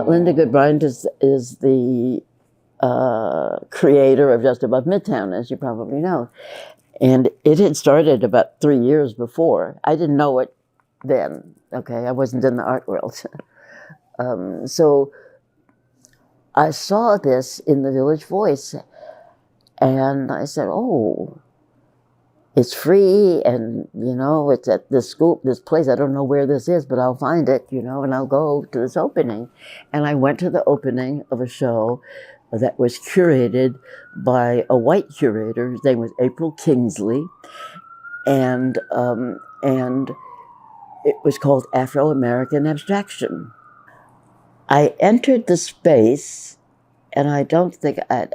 Linda Goodbryant is the creator of Just Above Midtown, as you probably know. And it had started about 3 years before. I didn't know it then, okay? I wasn't in the art world. So I saw this in the Village Voice, and I said, oh, it's free, and, you know, it's at this school, this place. I don't know where this is, but I'll find it, you know, and I'll go to this opening. And I went to the opening of a show that was curated by a white curator. His name was April Kingsley, and it was called Afro-American Abstraction. I entered the space, and I don't think I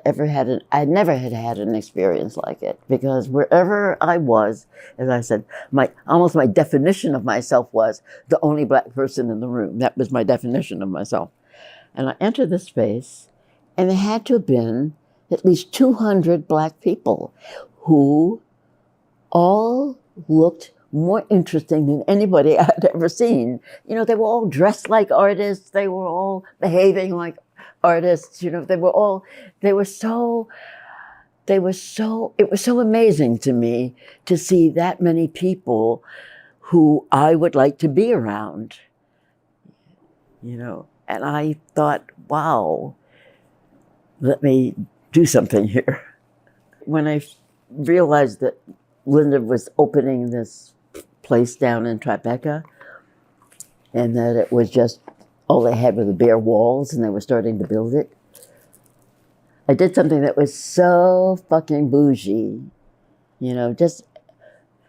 never had had an experience like it, because wherever I was, as I said, almost my definition of myself was the only Black person in the room. That was my definition of myself. And I entered the space, and there had to have been at least 200 Black people who all looked more interesting than anybody I'd ever seen. You know, they were all dressed like artists. They were all behaving like artists. You know, it was so amazing to me to see that many people who I would like to be around, you know. And I thought, wow, let me do something here. When I realized that Linda was opening this place down in Tribeca, and that it was just all they had were the bare walls, and they were starting to build it, I did something that was so fucking bougie, you know,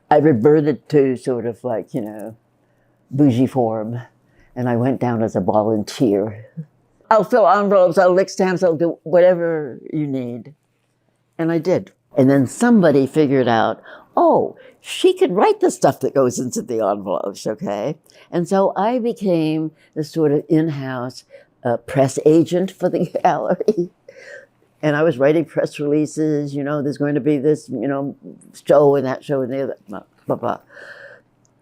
I reverted to sort of like, you know, bougie form, and I went down as a volunteer. I'll fill envelopes, I'll lick stamps, I'll do whatever you need. And I did. And then somebody figured out, oh, she could write the stuff that goes into the envelopes, okay? And so I became the sort of in-house press agent for the gallery. And I was writing press releases, you know, there's going to be this, you know, show and that show and the other, blah, blah, blah.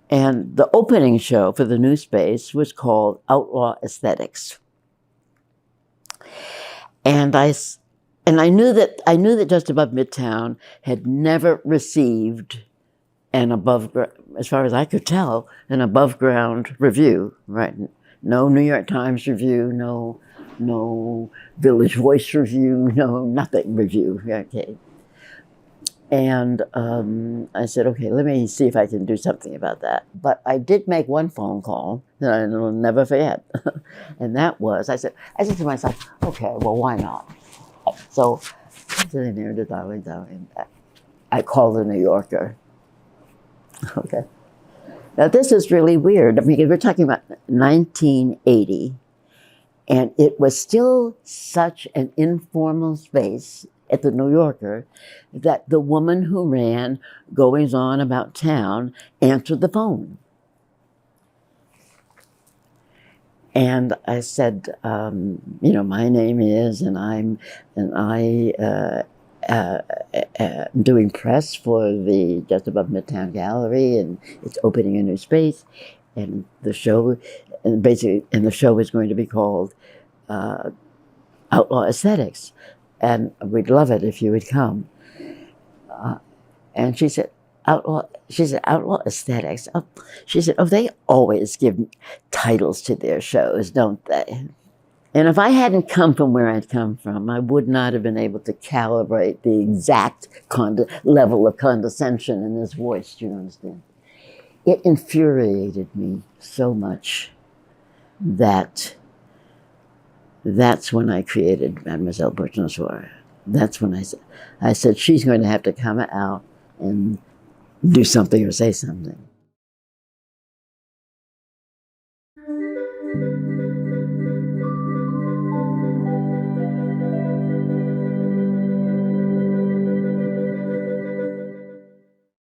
And the opening show for the new space was called Outlaw Aesthetics. And I knew that Just Above Midtown had never received an as far as I could tell, an above ground review, right? No New York Times review, no Village Voice review, no nothing review, okay. And I said, okay, let me see if I can do something about that. But I did make one phone call that I will never forget. And that was, I said to myself, okay, well, why not? So I'm sitting there, darling. I called the New Yorker. Okay. Now this is really weird. I mean, we're talking about 1980, and it was still such an informal space at the New Yorker that the woman who ran Goings On About Town answered the phone. And I said, you know, my name is, and I am doing press for the Just Above Midtown Gallery, and it's opening a new space, and the show is going to be called Outlaw Aesthetics, and we'd love it if you would come. And she said, Outlaw Aesthetics. Oh, she said, oh, they always give titles to their shows, don't they? And if I hadn't come from where I'd come from, I would not have been able to calibrate the exact level of condescension in his voice, do you understand? It infuriated me so much that that's when I created Mlle Bourgeoise Noire. That's when I said, she's going to have to come out and do something or say something.